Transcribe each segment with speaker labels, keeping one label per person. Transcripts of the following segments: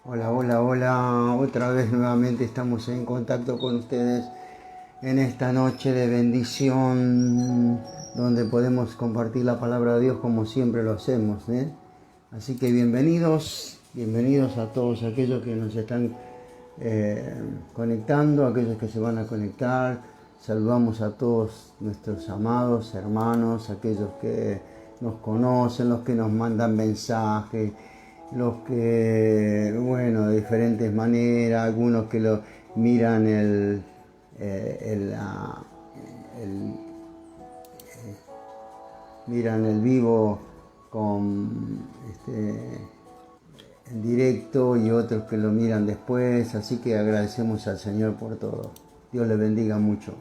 Speaker 1: Hola, hola, hola. Otra vez nuevamente estamos en contacto con ustedes en esta noche de bendición donde podemos compartir la palabra de Dios como siempre lo hacemos, ¿eh? Así que bienvenidos a todos aquellos que nos están conectando, aquellos que se van a conectar. Saludamos a todos nuestros amados hermanos, aquellos que nos conocen, los que nos mandan mensajes, los que, bueno, de diferentes maneras, algunos que lo miran miran el vivo en directo y otros que lo miran después, así que agradecemos al Señor por todo. Dios les bendiga mucho.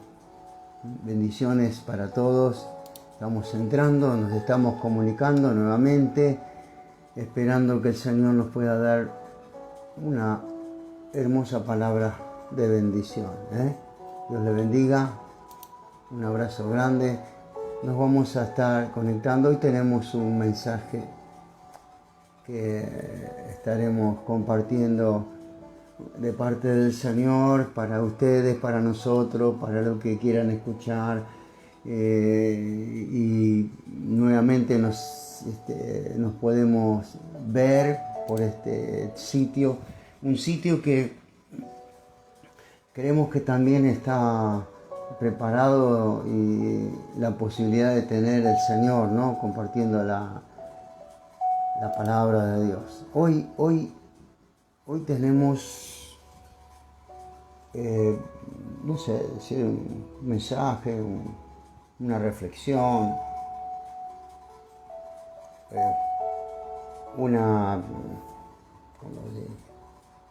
Speaker 1: Bendiciones para todos. Estamos entrando, nos estamos comunicando nuevamente, esperando que el Señor nos pueda dar una hermosa palabra de bendición. Dios les bendiga. Un abrazo grande. Nos vamos a estar conectando. Hoy tenemos un mensaje que estaremos compartiendo de parte del Señor para ustedes, para nosotros, para los que quieran escuchar. Y nuevamente nos podemos ver por este sitio, un sitio que creemos que también está preparado y la posibilidad de tener el Señor, ¿no? Compartiendo la palabra de Dios. Hoy tenemos, no sé, decir un mensaje, una reflexión,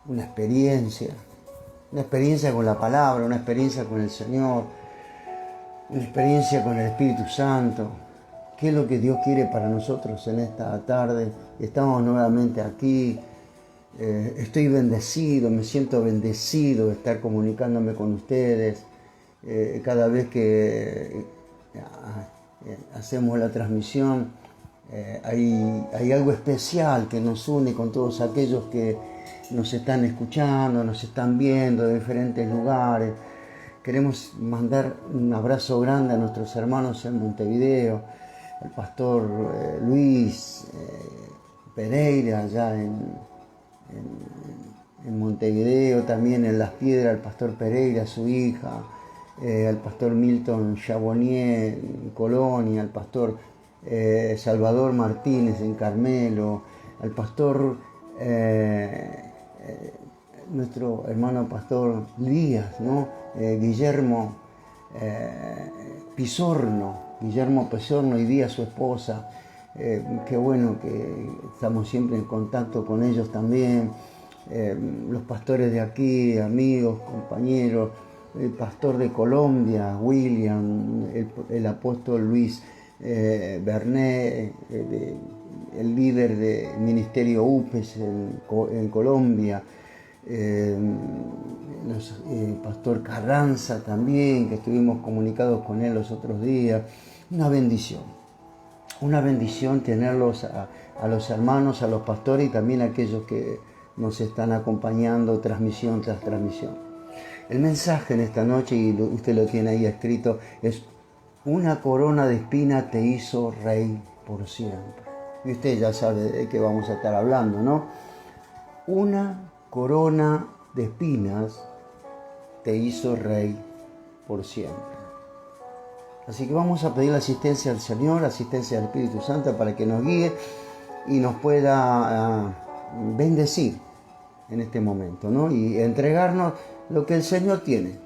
Speaker 1: una experiencia con la palabra, una experiencia con el Señor, una experiencia con el Espíritu Santo. ¿Qué es lo que Dios quiere para nosotros en esta tarde? Estamos nuevamente aquí. Estoy bendecido, me siento bendecido de estar comunicándome con ustedes. Cada vez que hacemos la transmisión, hay algo especial que nos une con todos aquellos que nos están escuchando, nos están viendo de diferentes lugares. Queremos mandar un abrazo grande a nuestros hermanos en Montevideo, al pastor Luis Pereira allá en Montevideo, también en Las Piedras, al pastor Pereira, su hija, al pastor Milton Chabonier en Colonia, al pastor Salvador Martínez en Carmelo, al pastor nuestro hermano pastor Díaz, ¿no? Guillermo Pisorno y Díaz, su esposa. Qué bueno que estamos siempre en contacto con ellos también. Los pastores de aquí, amigos, compañeros, el pastor de Colombia, William, el apóstol Luis Bernet, el líder del ministerio UPES en Colombia, pastor Carranza también, que estuvimos comunicados con él los otros días. Una bendición tenerlos a los hermanos, a los pastores y también a aquellos que nos están acompañando transmisión tras transmisión. El mensaje en esta noche, y usted lo tiene ahí escrito, es: una corona de espina te hizo rey por siempre. Y usted ya sabe de qué vamos a estar hablando, ¿no? Una corona de espinas te hizo rey por siempre. Así que vamos a pedir la asistencia al Señor, asistencia al Espíritu Santo para que nos guíe y nos pueda bendecir en este momento, ¿no? Y entregarnos lo que el Señor tiene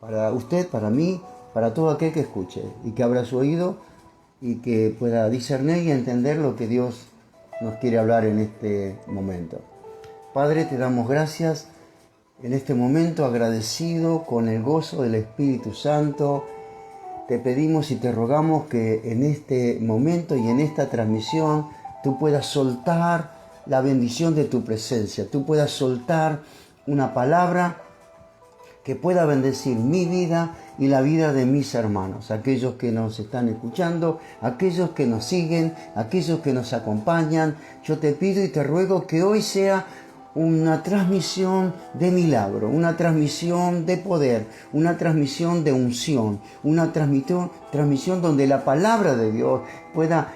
Speaker 1: para usted, para mí, para todo aquel que escuche y que abra su oído y que pueda discernir y entender lo que Dios nos quiere hablar en este momento. Padre, te damos gracias en este momento, agradecido con el gozo del Espíritu Santo. Te pedimos y te rogamos que en este momento y en esta transmisión tú puedas soltar la bendición de tu presencia, tú puedas soltar una palabra que pueda bendecir mi vida y la vida de mis hermanos, aquellos que nos están escuchando, aquellos que nos siguen, aquellos que nos acompañan. Yo te pido y te ruego que hoy sea una transmisión de milagro, una transmisión de poder, una transmisión de unción, una transmisión donde la palabra de Dios pueda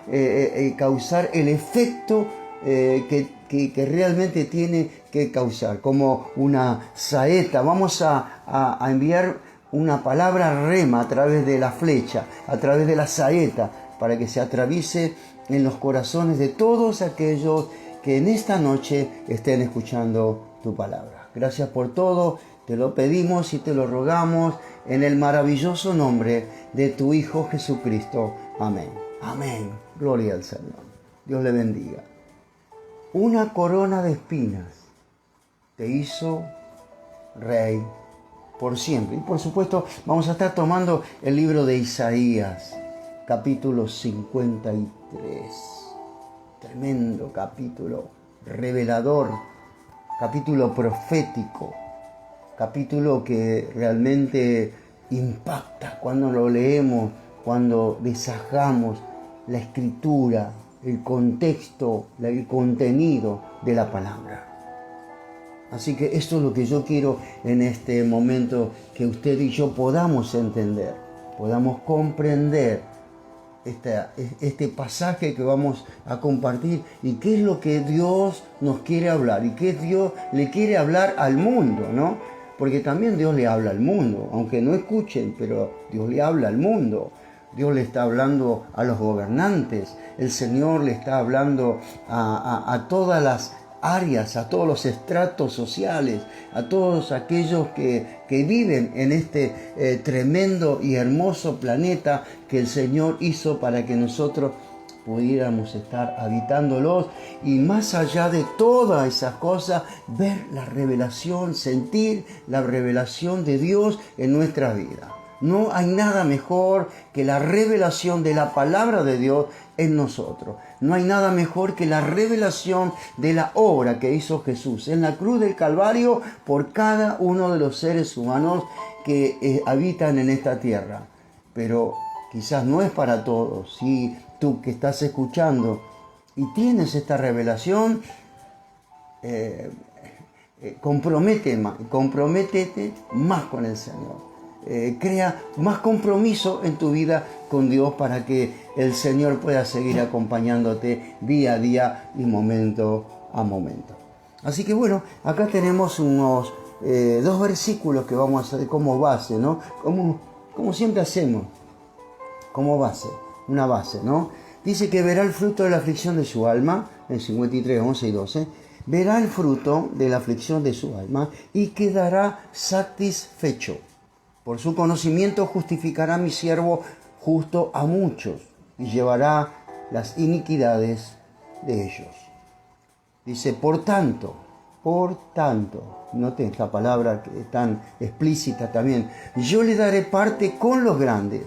Speaker 1: causar el efecto que realmente tiene que causar, como una saeta. Vamos a enviar una palabra rema a través de la flecha, a través de la saeta, para que se atraviese en los corazones de todos aquellos que en esta noche estén escuchando tu palabra. Gracias por todo, te lo pedimos y te lo rogamos en el maravilloso nombre de tu Hijo Jesucristo. Amén. Amén. Gloria al Señor. Dios le bendiga. Una corona de espinas te hizo rey por siempre. Y por supuesto vamos a estar tomando el libro de Isaías, capítulo 53. Tremendo capítulo, revelador, capítulo profético, capítulo que realmente impacta cuando lo leemos, cuando desajamos la escritura, el contexto, el contenido de la palabra. Así que esto es lo que yo quiero en este momento, que usted y yo podamos entender, podamos comprender este pasaje que vamos a compartir y qué es lo que Dios nos quiere hablar y qué Dios le quiere hablar al mundo, ¿no? Porque también Dios le habla al mundo, aunque no escuchen, pero Dios le habla al mundo. Dios le está hablando a los gobernantes, el Señor le está hablando a todas las áreas, a todos los estratos sociales, a todos aquellos que viven en este tremendo y hermoso planeta que el Señor hizo para que nosotros pudiéramos estar habitándolos, y más allá de todas esas cosas, ver la revelación, sentir la revelación de Dios en nuestra vida. No hay nada mejor que la revelación de la palabra de Dios en nosotros. No hay nada mejor que la revelación de la obra que hizo Jesús en la cruz del Calvario por cada uno de los seres humanos que habitan en esta tierra. Pero quizás no es para todos. Si tú que estás escuchando y tienes esta revelación, comprométete más con el Señor. Crea más compromiso en tu vida con Dios para que el Señor pueda seguir acompañándote día a día y momento a momento. Así que bueno, acá tenemos unos dos versículos que vamos a hacer como base, ¿no? Como siempre hacemos, como base, una base, ¿no? Dice que verá el fruto de la aflicción de su alma, en 53, 11 y 12. Verá el fruto de la aflicción de su alma y quedará satisfecho. Por su conocimiento justificará mi siervo justo a muchos y llevará las iniquidades de ellos. Dice, por tanto, noten esta palabra que es tan explícita también, yo le daré parte con los grandes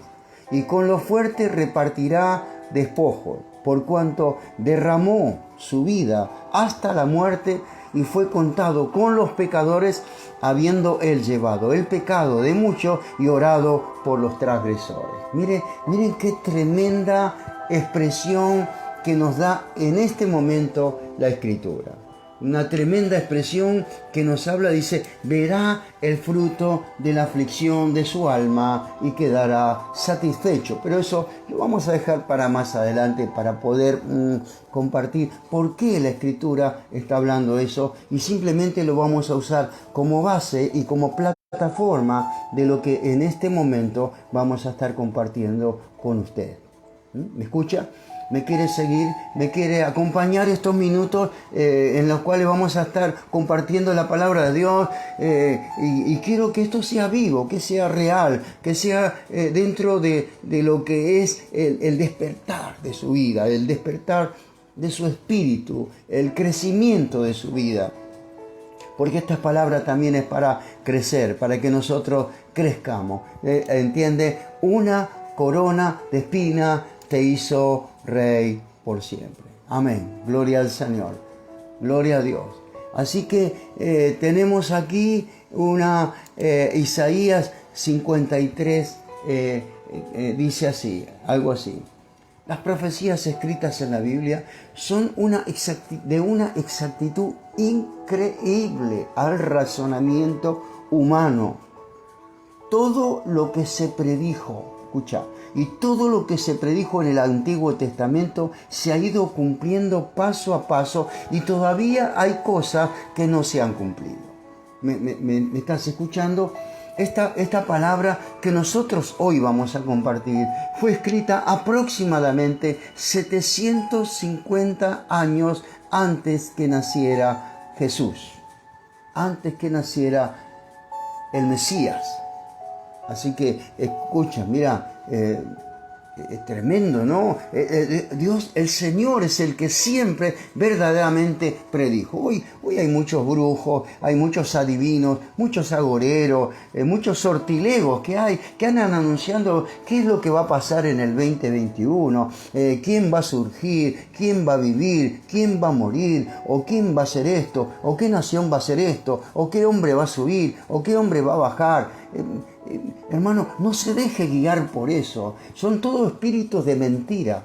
Speaker 1: y con los fuertes repartirá despojos, por cuanto derramó su vida hasta la muerte y fue contado con los pecadores, habiendo él llevado el pecado de muchos y orado por los transgresores. Miren qué tremenda expresión que nos da en este momento la Escritura. Una tremenda expresión que nos habla, dice, verá el fruto de la aflicción de su alma y quedará satisfecho. Pero eso lo vamos a dejar para más adelante, para poder compartir por qué la Escritura está hablando eso, y simplemente lo vamos a usar como base y como plataforma de lo que en este momento vamos a estar compartiendo con usted. ¿Me escucha? ¿Me quiere seguir? ¿Me quiere acompañar estos minutos en los cuales vamos a estar compartiendo la palabra de Dios? Y quiero que esto sea vivo, que sea real, que sea dentro de lo que es el despertar de su vida, el despertar de su espíritu, el crecimiento de su vida. Porque esta palabra también es para crecer, para que nosotros crezcamos. ¿Entiende? Una corona de espina te hizo rey por siempre. Amén. Gloria al Señor. Gloria a Dios. Así que tenemos aquí una Isaías 53, dice así, algo así. Las profecías escritas en la Biblia son de una exactitud increíble al razonamiento humano. Todo lo que se predijo, escucha, y todo lo que se predijo en el Antiguo Testamento se ha ido cumpliendo paso a paso y todavía hay cosas que no se han cumplido. ¿Me estás escuchando? Esta palabra que nosotros hoy vamos a compartir fue escrita aproximadamente 750 años antes que naciera Jesús, antes que naciera el Mesías. Así que escucha, mira, es tremendo, ¿no? Dios, el Señor es el que siempre verdaderamente predijo. Hoy hay muchos brujos, hay muchos adivinos, muchos agoreros, muchos sortilegos que andan anunciando qué es lo que va a pasar en el 2021, quién va a surgir, quién va a vivir, quién va a morir, o quién va a hacer esto, o qué nación va a hacer esto, o qué hombre va a subir, o qué hombre va a bajar. Hermano, no se deje guiar por eso. Son todos espíritus de mentira.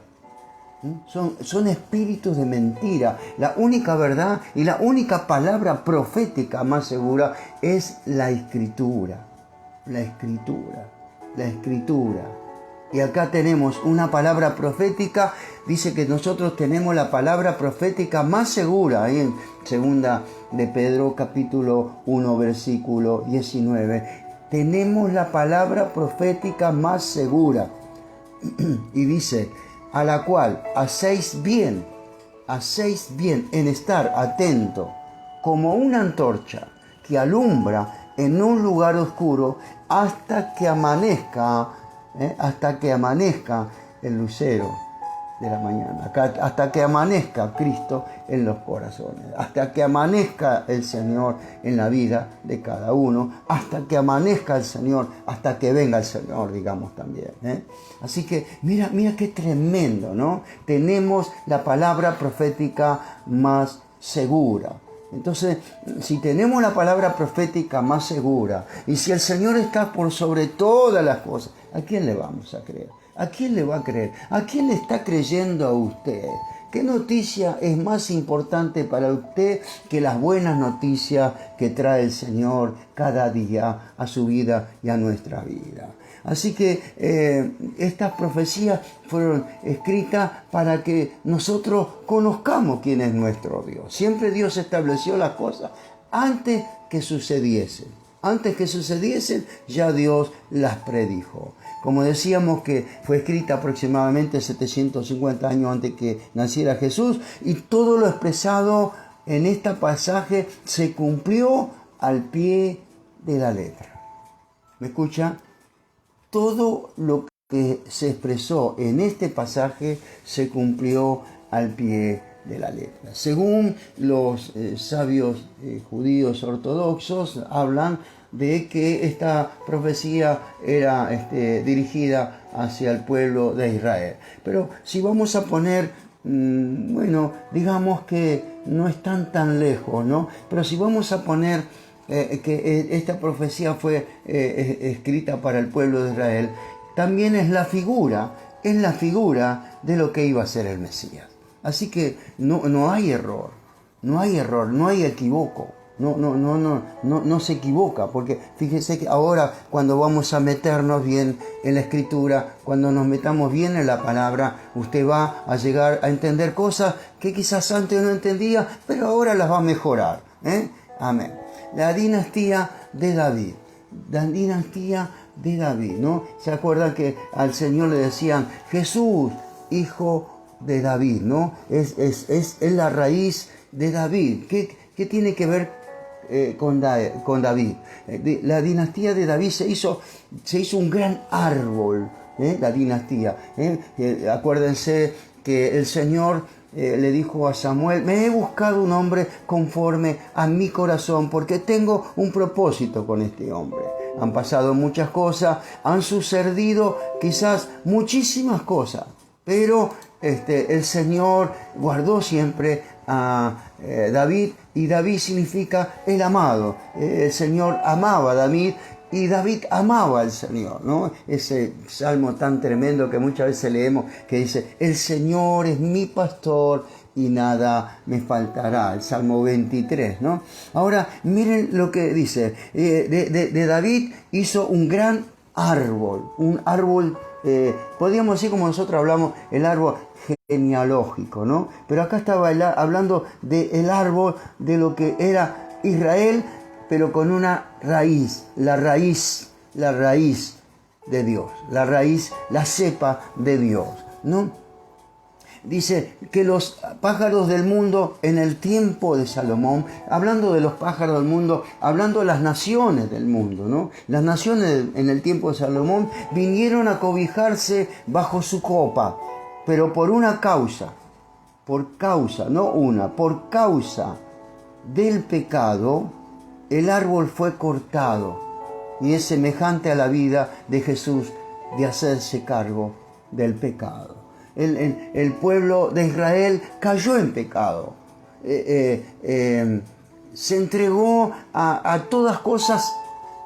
Speaker 1: Son espíritus de mentira. La única verdad y la única palabra profética más segura es la Escritura. La Escritura. La Escritura. Y acá tenemos una palabra profética. Dice que nosotros tenemos la palabra profética más segura. Ahí en 2 de Pedro capítulo 1 versículo 19. Tenemos la palabra profética más segura. Y dice, a la cual hacéis bien en estar atento, como una antorcha que alumbra en un lugar oscuro hasta que amanezca el lucero de la mañana, hasta que amanezca Cristo en los corazones, hasta que amanezca el Señor en la vida de cada uno, hasta que amanezca el Señor, hasta que venga el Señor, digamos también. Así que mira qué tremendo, ¿no? Tenemos la palabra profética más segura. Entonces, si tenemos la palabra profética más segura, y si el Señor está por sobre todas las cosas, ¿a quién le vamos a creer? ¿A quién le va a creer? ¿A quién le está creyendo a usted? ¿Qué noticia es más importante para usted que las buenas noticias que trae el Señor cada día a su vida y a nuestra vida? Así que estas profecías fueron escritas para que nosotros conozcamos quién es nuestro Dios. Siempre Dios estableció las cosas antes que sucediesen. Antes que sucediesen, ya Dios las predijo. Como decíamos que fue escrita aproximadamente 750 años antes que naciera Jesús, y todo lo expresado en este pasaje se cumplió al pie de la letra. ¿Me escucha? Todo lo que se expresó en este pasaje se cumplió al pie de la letra. Según los sabios judíos ortodoxos, hablan de que esta profecía era dirigida hacia el pueblo de Israel. Pero si vamos a poner, digamos que no están tan lejos, ¿no? Pero si vamos a poner que esta profecía fue escrita para el pueblo de Israel, también es la figura de lo que iba a ser el Mesías. Así que no hay error, no hay equivoco. No se equivoca, porque fíjese que ahora cuando vamos a meternos bien en la Escritura, cuando nos metamos bien en la palabra, usted va a llegar a entender cosas que quizás antes no entendía, pero ahora las va a mejorar. Amén. La dinastía de David. ¿No? ¿Se acuerdan que al Señor le decían Jesús, hijo de David, ¿no? Es la raíz de David. ¿Qué tiene que ver con David? La dinastía de David se hizo un gran árbol, la dinastía. Acuérdense que el Señor le dijo a Samuel, me he buscado un hombre conforme a mi corazón, porque tengo un propósito con este hombre. Han pasado muchas cosas, han sucedido quizás muchísimas cosas, pero el Señor guardó siempre a David, y David significa el amado. El Señor amaba a David Y David amaba al Señor, ¿no? Ese salmo tan tremendo que muchas veces leemos que dice, el Señor es mi pastor y nada me faltará. El Salmo 23, ¿no? Ahora, miren lo que dice. De David hizo un gran árbol. Un árbol, podríamos decir como nosotros hablamos, el árbol genealógico, ¿no? Pero acá estaba hablando del árbol de lo que era Israel, pero con una raíz, la raíz de Dios, la raíz, la cepa de Dios, ¿no? Dice que los pájaros del mundo en el tiempo de Salomón, hablando de los pájaros del mundo, hablando de las naciones del mundo, ¿no? Las naciones en el tiempo de Salomón vinieron a cobijarse bajo su copa, pero por causa del pecado, el árbol fue cortado y es semejante a la vida de Jesús de hacerse cargo del pecado. El pueblo de Israel cayó en pecado, se entregó a todas cosas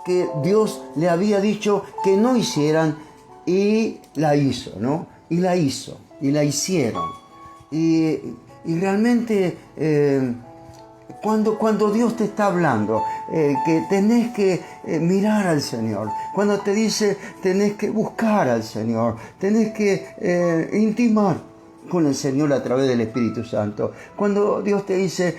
Speaker 1: que Dios le había dicho que no hicieran y la hizo, ¿no? Y la hicieron. Y realmente cuando Dios te está hablando, que tenés que mirar al Señor, cuando te dice tenés que buscar al Señor, tenés que intimar con el Señor a través del Espíritu Santo, cuando Dios te dice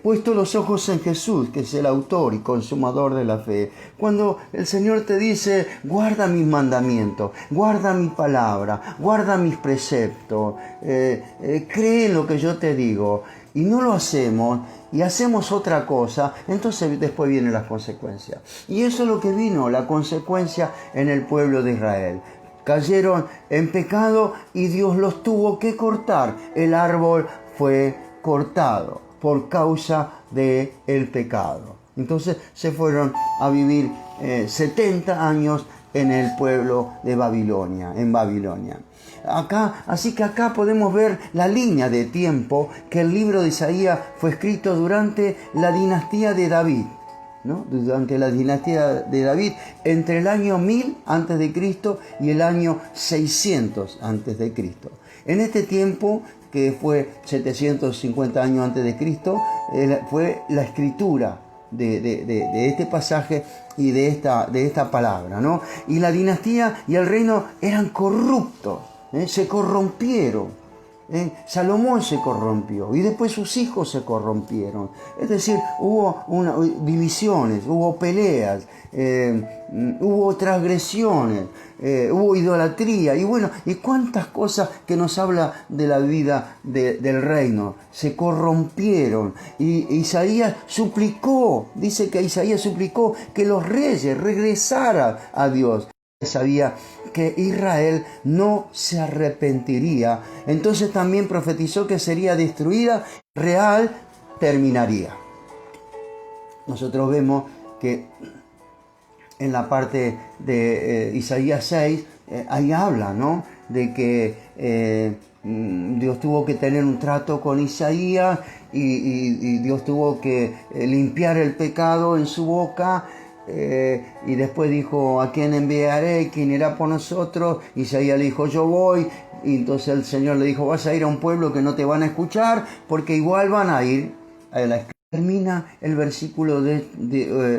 Speaker 1: puesto los ojos en Jesús, que es el autor y consumador de la fe, cuando el Señor te dice guarda mis mandamientos, guarda mi palabra, guarda mis preceptos, cree en lo que yo te digo, y no lo hacemos y hacemos otra cosa, entonces después vienen las consecuencias. Y eso es lo que vino, la consecuencia en el pueblo de Israel. Cayeron en pecado y Dios los tuvo que cortar. El árbol fue cortado por causa del pecado. Entonces se fueron a vivir 70 años en el pueblo de Babilonia, en Babilonia. Así que acá podemos ver la línea de tiempo que el libro de Isaías fue escrito durante la dinastía de David, ¿no? Durante la dinastía de David, entre el año 1000 a.C. y el año 600 a.C. En este tiempo, que fue 750 años antes de Cristo, fue la escritura de este pasaje y de esta palabra, ¿no? Y la dinastía y el reino eran corruptos, se corrompieron. Salomón se corrompió y después sus hijos se corrompieron. Es decir, hubo divisiones, hubo peleas, hubo transgresiones, hubo idolatría y bueno, y cuántas cosas que nos habla de la vida del reino. Se corrompieron y Isaías suplicó, dice que Isaías suplicó que los reyes regresaran a Dios. Sabía que Israel no se arrepentiría, entonces también profetizó que sería destruida, real terminaría. Nosotros vemos que en la parte de Isaías 6, ahí habla, ¿no? De que Dios tuvo que tener un trato con Isaías y Dios tuvo que limpiar el pecado en su boca. Y después dijo, ¿a quién enviaré? ¿Quién irá por nosotros? Isaías le dijo, yo voy. Y entonces el Señor le dijo, vas a ir a un pueblo que no te van a escuchar, porque igual van a ir a la escritura. Termina el versículo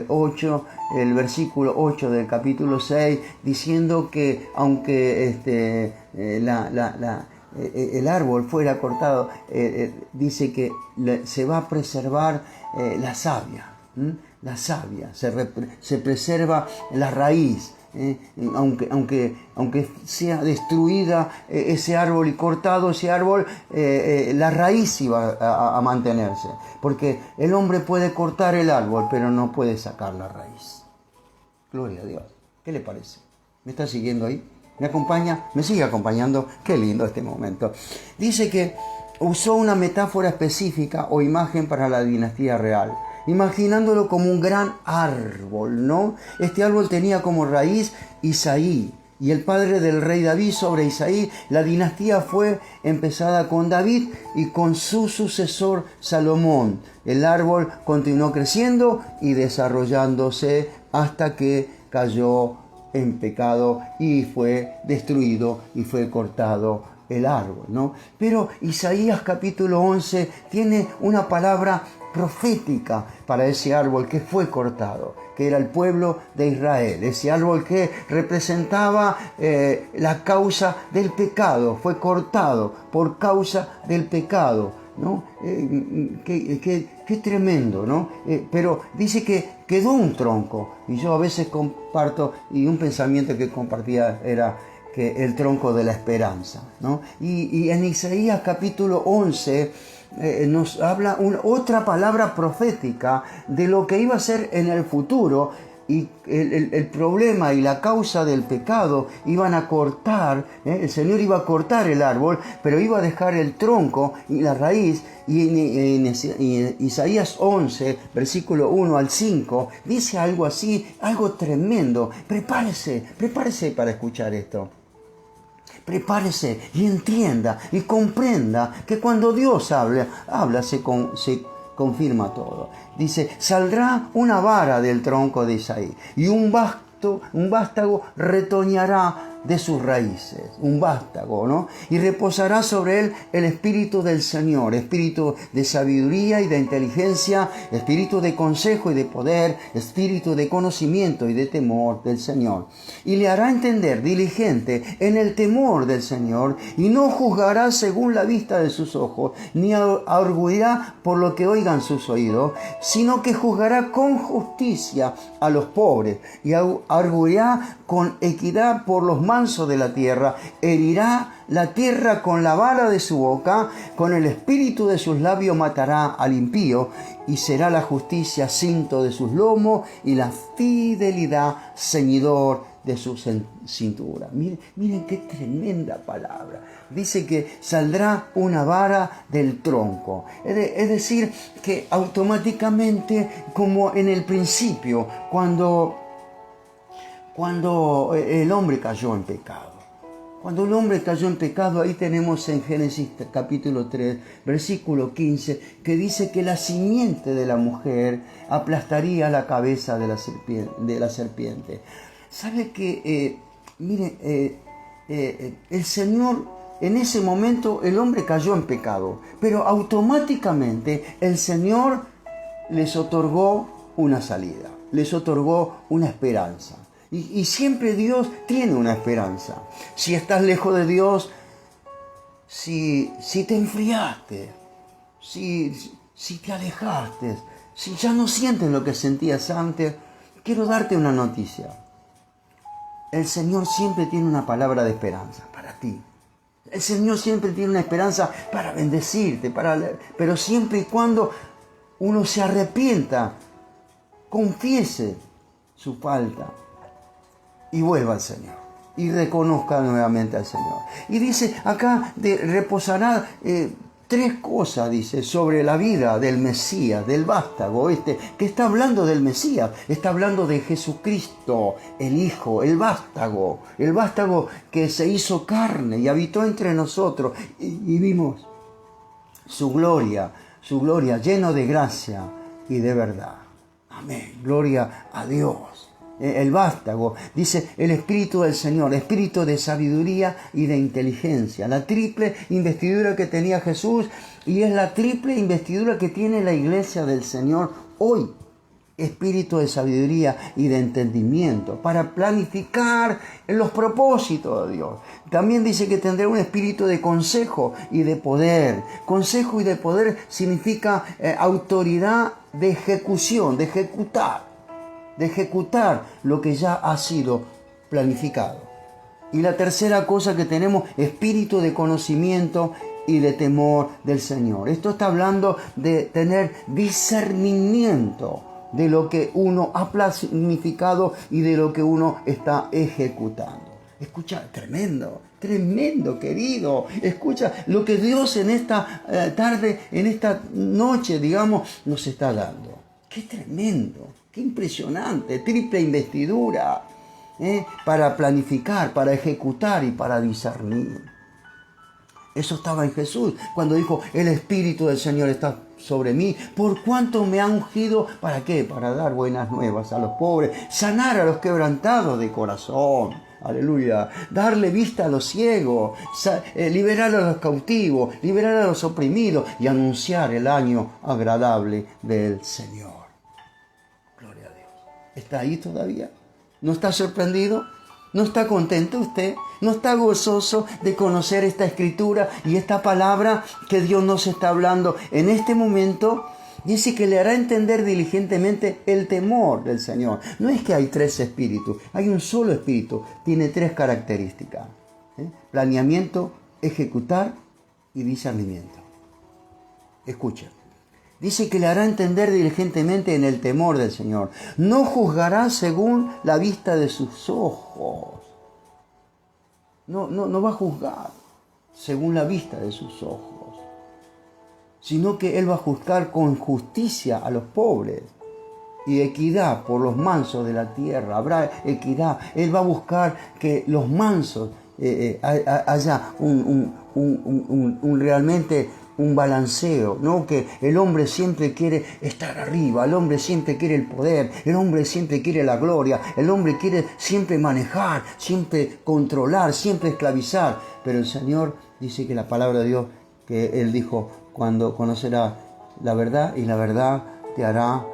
Speaker 1: 8, el versículo 8 del capítulo 6, diciendo que aunque el árbol fuera cortado, dice que se va a preservar la savia. La savia, se preserva la raíz, aunque sea destruida ese árbol y cortado ese árbol, la raíz iba a mantenerse, porque el hombre puede cortar el árbol, pero no puede sacar la raíz. Gloria a Dios. ¿Qué le parece? ¿Me está siguiendo ahí? ¿Me acompaña? ¿Me sigue acompañando? Qué lindo este momento. Dice que usó una metáfora específica o imagen para la dinastía real, imaginándolo como un gran árbol, ¿no? Este árbol tenía como raíz Isaí, y el padre del rey David sobre Isaí. La dinastía fue empezada con David y con su sucesor Salomón. El árbol continuó creciendo y desarrollándose hasta que cayó en pecado y fue destruido y fue cortado el árbol, ¿no? Pero Isaías capítulo 11 tiene una palabra profética para ese árbol que fue cortado, que era el pueblo de Israel, ese árbol que representaba la causa del pecado, fue cortado por causa del pecado, ¿no? Qué tremendo, ¿no? Pero dice que quedó un tronco, y yo a veces comparto, y un pensamiento que compartía era que el tronco de la esperanza, ¿no? Y en Isaías capítulo 11 nos habla otra palabra profética de lo que iba a ser en el futuro, y el problema y la causa del pecado iban a cortar, el Señor iba a cortar el árbol, pero iba a dejar el tronco y la raíz. Y en Isaías 11, versículo 1 al 5, dice algo así, algo tremendo. Prepárese para escuchar esto. Prepárese y entienda y comprenda que cuando Dios habla se confirma todo. Dice, saldrá una vara del tronco de Isaí y un vástago retoñará de sus raíces, un vástago, ¿no? Y reposará sobre él el espíritu del Señor, espíritu de sabiduría y de inteligencia, espíritu de consejo y de poder, espíritu de conocimiento y de temor del Señor. Y le hará entender diligente en el temor del Señor, y no juzgará según la vista de sus ojos, ni arguirá por lo que oigan sus oídos, sino que juzgará con justicia a los pobres, y arguirá con equidad por los mansos de la tierra, herirá la tierra con la vara de su boca, con el espíritu de sus labios matará al impío, y será la justicia cinto de sus lomos y la fidelidad ceñidor de su cintura. Miren qué tremenda palabra. Dice que saldrá una vara del tronco. Es decir, que automáticamente, como en el principio, cuando el hombre cayó en pecado. Cuando el hombre cayó en pecado, ahí tenemos en Génesis capítulo 3, versículo 15, que dice que la simiente de la mujer aplastaría la cabeza de la serpiente. ¿Sabe que, el Señor, en ese momento el hombre cayó en pecado, pero automáticamente el Señor les otorgó una salida, les otorgó una esperanza. Y siempre Dios tiene una esperanza. Si estás lejos de Dios, si te enfriaste, si te alejaste, si ya no sientes lo que sentías antes, quiero darte una noticia. El Señor siempre tiene una palabra de esperanza para ti. El Señor siempre tiene una esperanza para bendecirte, pero siempre y cuando uno se arrepienta, confiese su falta y vuelva al Señor y reconozca nuevamente al Señor. Y dice acá, reposará tres cosas, dice, sobre la vida del Mesías, del vástago que está hablando del Mesías, está hablando de Jesucristo, el Hijo, el vástago que se hizo carne y habitó entre nosotros, y vimos su gloria lleno de gracia y de verdad. Amén, gloria a Dios. El vástago, dice el Espíritu del Señor, espíritu de sabiduría y de inteligencia. La triple investidura que tenía Jesús, y es la triple investidura que tiene la iglesia del Señor hoy. Espíritu de sabiduría y de entendimiento para planificar los propósitos de Dios. También dice que tendrá un espíritu de consejo y de poder. Consejo y de poder significa autoridad de ejecución, de ejecutar lo que ya ha sido planificado. Y la tercera cosa que tenemos, espíritu de conocimiento y de temor del Señor. Esto está hablando de tener discernimiento de lo que uno ha planificado y de lo que uno está ejecutando. Escucha, tremendo, querido. Escucha lo que Dios en esta tarde, en esta noche, digamos, nos está dando. Qué tremendo, qué impresionante, triple investidura para planificar, para ejecutar y para discernir. Eso estaba en Jesús, cuando dijo, el Espíritu del Señor está sobre mí. ¿Por cuánto me ha ungido? ¿Para qué? Para dar buenas nuevas a los pobres, sanar a los quebrantados de corazón. Aleluya. Darle vista a los ciegos, liberar a los cautivos, liberar a los oprimidos y anunciar el año agradable del Señor. Gloria a Dios. ¿Está ahí todavía? ¿No está sorprendido? ¿No está contento usted? ¿No está gozoso de conocer esta escritura y esta palabra que Dios nos está hablando en este momento? Dice que le hará entender diligentemente el temor del Señor. No es que hay tres espíritus, hay un solo espíritu. Tiene tres características. Planeamiento, ejecutar y discernimiento. Escucha. Dice que le hará entender diligentemente en el temor del Señor. No juzgará según la vista de sus ojos. No va a juzgar según la vista de sus ojos. Sino que Él va a juzgar con justicia a los pobres y equidad por los mansos de la tierra. Habrá equidad. Él va a buscar que los mansos haya realmente un balanceo, ¿no? Que el hombre siempre quiere estar arriba, el hombre siempre quiere el poder, el hombre siempre quiere la gloria, el hombre quiere siempre manejar, siempre controlar, siempre esclavizar. Pero el Señor dice que la palabra de Dios, que Él dijo, cuando conocerás la verdad y la verdad te hará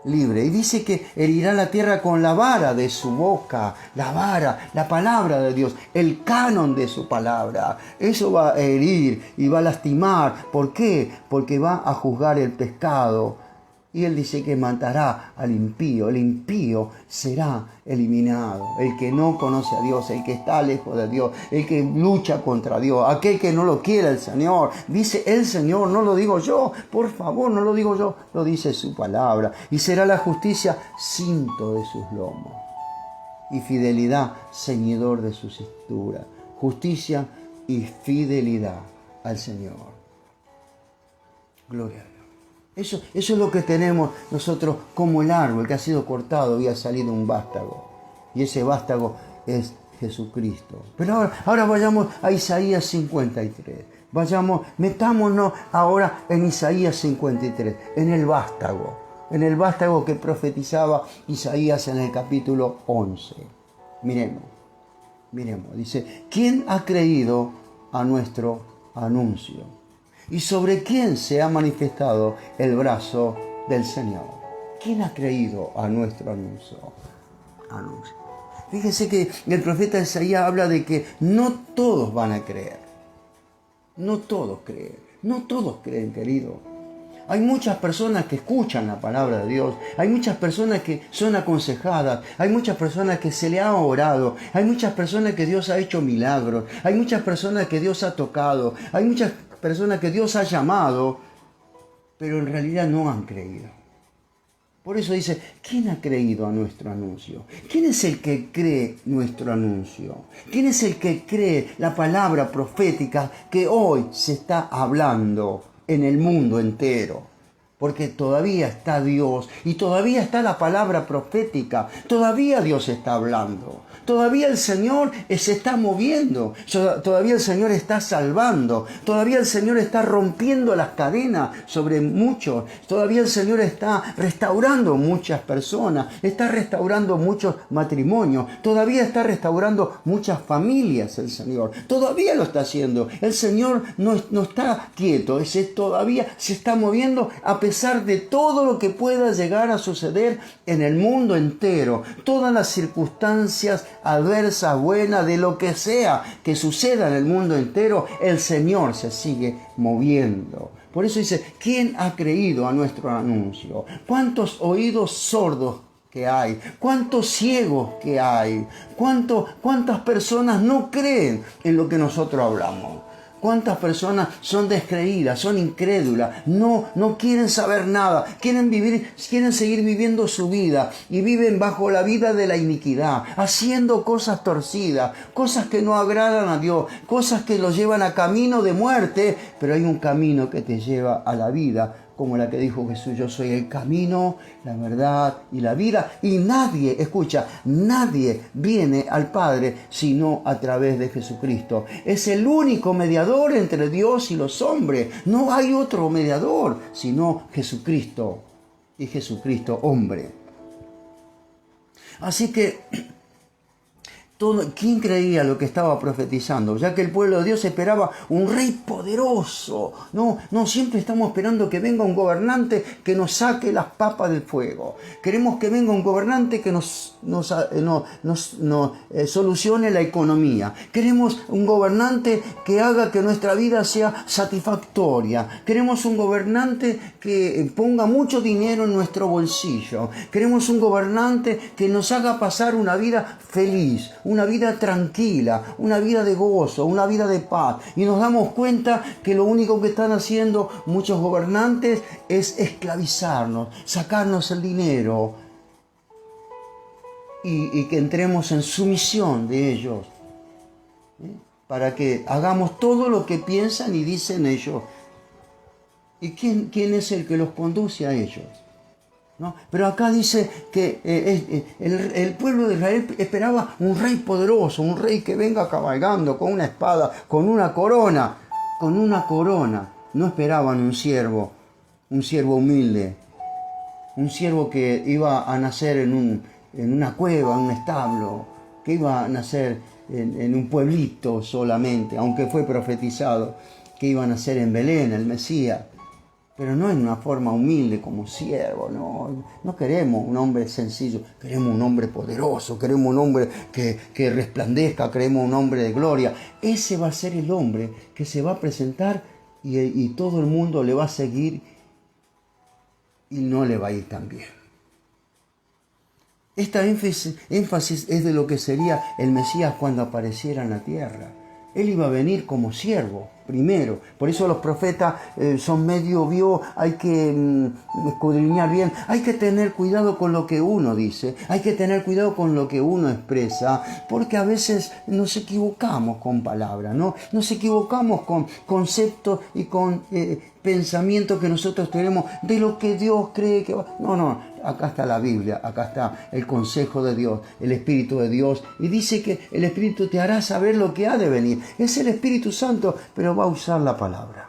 Speaker 1: libre. Y dice que herirá la tierra con la vara de su boca. La vara, la palabra de Dios, el canon de su palabra. Eso va a herir y va a lastimar. ¿Por qué? Porque va a juzgar el pecado. Y Él dice que matará al impío. El impío será eliminado. El que no conoce a Dios, el que está lejos de Dios, el que lucha contra Dios, aquel que no lo quiere el Señor. Dice el Señor, no lo digo yo, por favor, no lo digo yo, lo dice su palabra. Y será la justicia cinto de sus lomos y fidelidad ceñidor de su cintura. Justicia y fidelidad al Señor. Gloria a Dios. Eso es lo que tenemos nosotros como el árbol que ha sido cortado y ha salido un vástago. Y ese vástago es Jesucristo. Pero ahora vayamos a Isaías 53. Metámonos ahora en Isaías 53, en el vástago que profetizaba Isaías en el capítulo 11. Miremos, dice, ¿quién ha creído a nuestro anuncio? ¿Y sobre quién se ha manifestado el brazo del Señor? ¿Quién ha creído a nuestro anuncio? Fíjese que el profeta Isaías habla de que no todos van a creer. No todos creen. No todos creen, querido. Hay muchas personas que escuchan la palabra de Dios. Hay muchas personas que son aconsejadas. Hay muchas personas que se le ha orado. Hay muchas personas que Dios ha hecho milagros. Hay muchas personas que Dios ha tocado. Hay muchas personas que Dios ha llamado, pero en realidad no han creído. Por eso dice, ¿quién ha creído a nuestro anuncio? ¿Quién es el que cree nuestro anuncio? ¿Quién es el que cree la palabra profética que hoy se está hablando en el mundo entero? Porque todavía está Dios y todavía está la palabra profética. Todavía Dios está hablando. Todavía el Señor se está moviendo. Todavía el Señor está salvando. Todavía el Señor está rompiendo las cadenas sobre muchos. Todavía el Señor está restaurando muchas personas. Está restaurando muchos matrimonios. Todavía está restaurando muchas familias el Señor. Todavía lo está haciendo. El Señor no está quieto. Todavía se está moviendo a pesar de todo lo que pueda llegar a suceder en el mundo entero. Todas las circunstancias adversa, buena, de lo que sea que suceda en el mundo entero, el Señor se sigue moviendo. Por eso dice, ¿quién ha creído a nuestro anuncio? ¿Cuántos oídos sordos que hay? ¿Cuántos ciegos que hay? ¿Cuántas personas no creen en lo que nosotros hablamos? ¿Cuántas personas son descreídas, son incrédulas, no quieren saber nada, quieren seguir viviendo su vida y viven bajo la vida de la iniquidad, haciendo cosas torcidas, cosas que no agradan a Dios, cosas que los llevan a camino de muerte, pero hay un camino que te lleva a la vida como la que dijo Jesús: yo soy el camino, la verdad y la vida, y nadie, escucha, nadie viene al Padre sino a través de Jesucristo. Es el único mediador entre Dios y los hombres. No hay otro mediador sino Jesucristo, y Jesucristo hombre. Así que ¿quién creía lo que estaba profetizando? Ya que el pueblo de Dios esperaba un rey poderoso. No siempre estamos esperando que venga un gobernante que nos saque las papas del fuego. Queremos que venga un gobernante que nos solucione la economía. Queremos un gobernante que haga que nuestra vida sea satisfactoria. Queremos un gobernante que ponga mucho dinero en nuestro bolsillo. Queremos un gobernante que nos haga pasar una vida feliz, una vida tranquila, una vida de gozo, una vida de paz. Y nos damos cuenta que lo único que están haciendo muchos gobernantes es esclavizarnos, sacarnos el dinero y que entremos en sumisión de ellos, para que hagamos todo lo que piensan y dicen ellos. ¿Y quién es el que los conduce a ellos? ¿No? Pero acá dice que el pueblo de Israel esperaba un rey poderoso, un rey que venga cabalgando con una espada, con una corona. No esperaban un siervo humilde, un siervo que iba a nacer en una cueva, en un establo, que iba a nacer en un pueblito solamente, aunque fue profetizado que iba a nacer en Belén, el Mesías. Pero no en una forma humilde como siervo, no queremos un hombre sencillo, queremos un hombre poderoso, queremos un hombre que resplandezca, queremos un hombre de gloria. Ese va a ser el hombre que se va a presentar y todo el mundo le va a seguir y no le va a ir tan bien. Esta énfasis es de lo que sería el Mesías cuando apareciera en la tierra. Él iba a venir como siervo primero. Por eso los profetas son medio hay que escudriñar bien. Hay que tener cuidado con lo que uno dice. Hay que tener cuidado con lo que uno expresa. Porque a veces nos equivocamos con palabras, ¿no? Nos equivocamos con conceptos y con pensamientos que nosotros tenemos de lo que Dios cree que va. No. Acá está la Biblia, acá está el consejo de Dios, el Espíritu de Dios. Y dice que el Espíritu te hará saber lo que ha de venir. Es el Espíritu Santo, pero va a usar la palabra.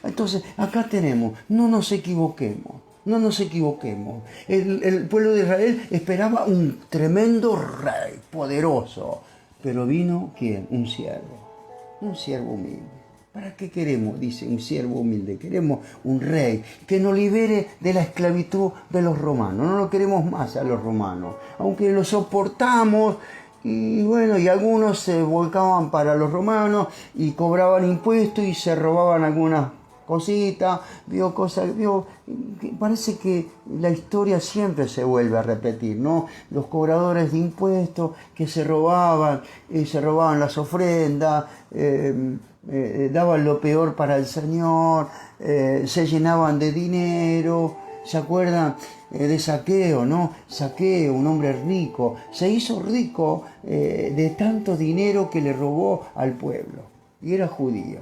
Speaker 1: Entonces, acá tenemos, no nos equivoquemos. El pueblo de Israel esperaba un tremendo rey, poderoso. Pero vino, ¿quién? Un siervo humilde. ¿Para qué queremos? Dice, un siervo humilde. Queremos un rey que nos libere de la esclavitud de los romanos. No lo queremos más a los romanos. Aunque lo soportamos, y bueno, y algunos se volcaban para los romanos y cobraban impuestos y se robaban algunas cositas. Parece que la historia siempre se vuelve a repetir, ¿no? Los cobradores de impuestos que se robaban las ofrendas, daban lo peor para el Señor, se llenaban de dinero. ¿Se acuerdan de Zaqueo, no? Zaqueo, un hombre rico, se hizo rico de tanto dinero que le robó al pueblo, y era judío.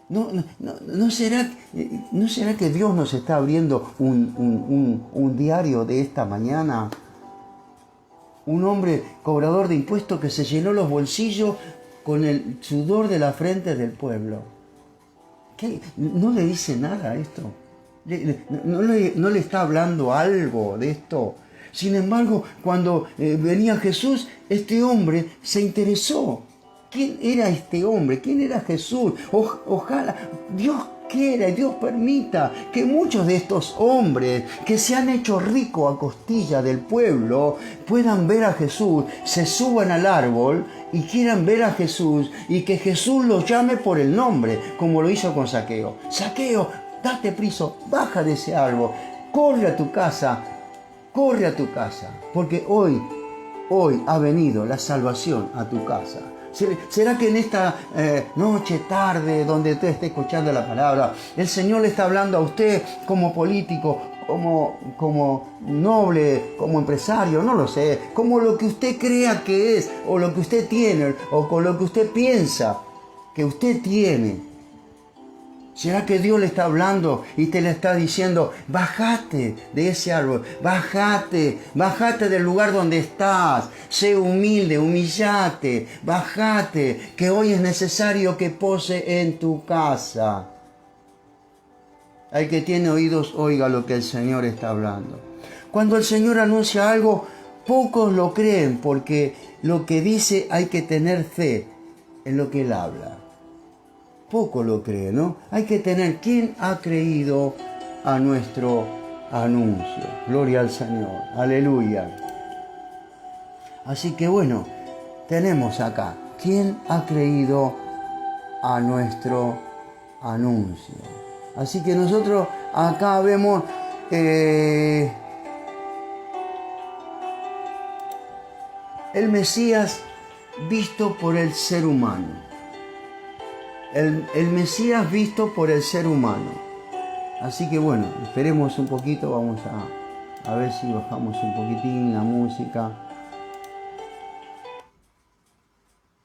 Speaker 1: ¿No será que Dios nos está abriendo un diario de esta mañana? Un hombre cobrador de impuestos que se llenó los bolsillos con el sudor de la frente del pueblo. ¿Qué? ¿No le dice nada a esto? ¿No le está hablando algo de esto? Sin embargo, cuando venía Jesús, este hombre se interesó. ¿Quién era este hombre? ¿Quién era Jesús? Ojalá Dios quiera y Dios permita que muchos de estos hombres que se han hecho ricos a costilla del pueblo puedan ver a Jesús, se suban al árbol y quieran ver a Jesús y que Jesús los llame por el nombre, como lo hizo con Zaqueo. Zaqueo, date prisa, baja de ese árbol, corre a tu casa, porque hoy ha venido la salvación a tu casa. ¿Será que en esta noche, tarde, donde usted esté escuchando la palabra, el Señor le está hablando a usted como político, como noble, como empresario, no lo sé, como lo que usted crea que es, o lo que usted tiene, o con lo que usted piensa que usted tiene? ¿Será que Dios le está hablando y te le está diciendo, bájate de ese árbol, bájate del lugar donde estás, sé humilde, humillate, bájate, que hoy es necesario que pose en tu casa? Al que tiene oídos, oiga lo que el Señor está hablando. Cuando el Señor anuncia algo, pocos lo creen, porque lo que dice hay que tener fe en lo que Él habla. Poco lo cree, ¿no? Hay que tener. ¿Quién ha creído a nuestro anuncio? Gloria al Señor. Aleluya. Así que bueno, tenemos acá. ¿Quién ha creído a nuestro anuncio? Así que nosotros acá vemos el Mesías visto por el ser humano. El Mesías visto por el ser humano. Así que bueno, esperemos un poquito, vamos a ver si bajamos un poquitín la música.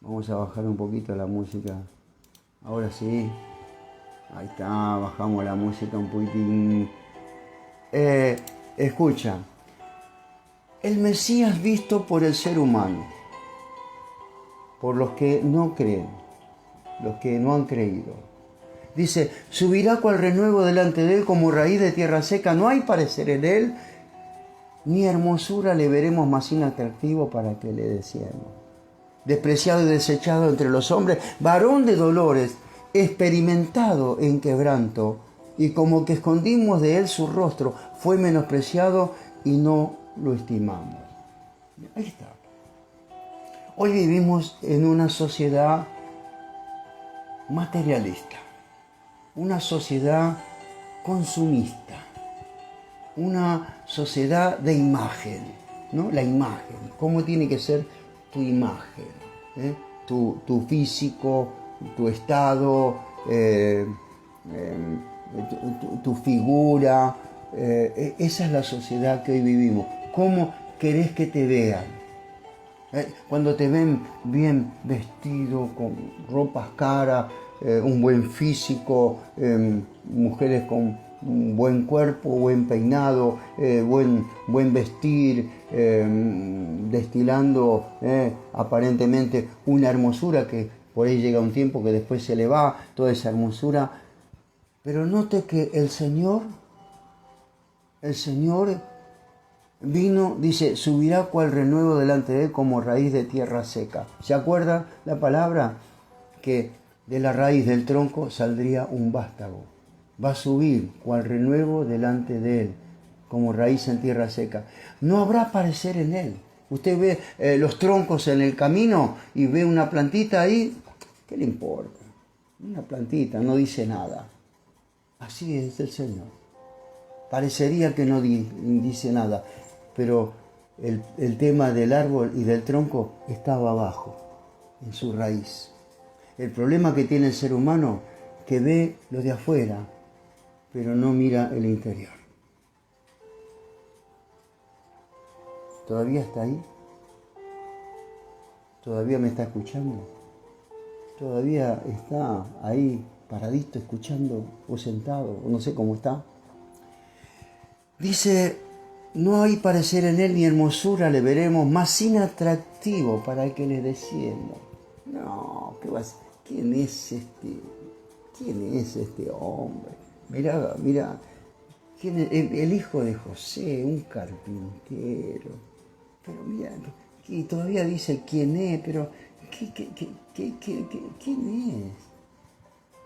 Speaker 1: Vamos a bajar un poquito la música. Ahora sí. Ahí está, bajamos la música un poquitín. Escucha, el Mesías visto por el ser humano, por los que no creen, los que no han creído. Dice, subirá cual renuevo delante de él como raíz de tierra seca, no hay parecer en él, ni hermosura le veremos más inatractivo para que le deseemos. Despreciado y desechado entre los hombres, varón de dolores, experimentado en quebranto, y como que escondimos de él su rostro, fue menospreciado y no lo estimamos. Ahí está. Hoy vivimos en una sociedad materialista, una sociedad consumista, una sociedad de imagen, ¿no? La imagen, ¿cómo tiene que ser tu imagen? Tu físico, tu estado, tu figura. Esa es la sociedad que hoy vivimos. ¿Cómo querés que te vean? Cuando te ven bien vestido, con ropas caras, un buen físico, mujeres con un buen cuerpo, buen peinado, buen vestir, destilando aparentemente una hermosura que por ahí llega un tiempo que después se le va, toda esa hermosura. Pero note que el Señor vino, dice, subirá cual renuevo delante de él como raíz de tierra seca. ¿Se acuerda la palabra? Que de la raíz del tronco saldría un vástago. Va a subir cual renuevo delante de él, como raíz en tierra seca. No habrá parecer en él. Usted ve los troncos en el camino y ve una plantita ahí, ¿qué le importa? Una plantita, no dice nada. Así es el Señor. Parecería que no dice nada, pero el tema del árbol y del tronco estaba abajo, en su raíz. El problema que tiene el ser humano, que ve lo de afuera, pero no mira el interior. ¿Todavía está ahí? ¿Todavía me está escuchando? ¿Todavía está ahí paradito escuchando o sentado o no sé cómo está? Dice, no hay parecer en él ni hermosura le veremos, más inatractivo para que le deseemos. No, ¿qué vas? ¿Quién es este hombre? Mirá, ¿quién es? El hijo de José, un carpintero. Pero mira, y todavía dice quién es, pero ¿quién es?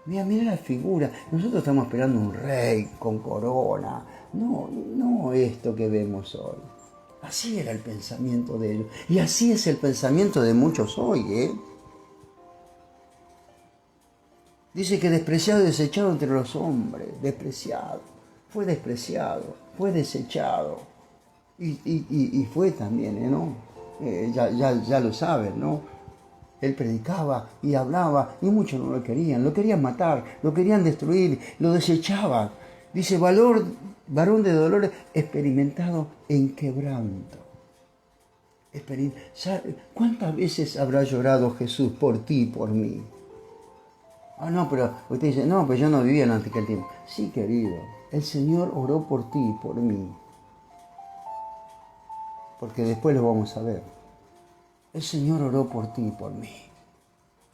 Speaker 1: Mira la figura. Nosotros estamos esperando un rey con corona. No esto que vemos hoy. Así era el pensamiento de ellos. Y así es el pensamiento de muchos hoy, Dice que despreciado y desechado entre los hombres. Despreciado. Fue despreciado. Fue desechado. Y fue también, ¿no? Ya lo saben, ¿no? Él predicaba y hablaba y muchos no lo querían matar, lo querían destruir, lo desechaban. Dice, varón de dolores experimentado en quebranto. ¿Cuántas veces habrá llorado Jesús por ti y por mí? Ah, no, pero usted dice, no, pues yo no vivía en aquel tiempo. Sí, querido, el Señor oró por ti y por mí. Porque después lo vamos a ver. El Señor oró por ti y por mí.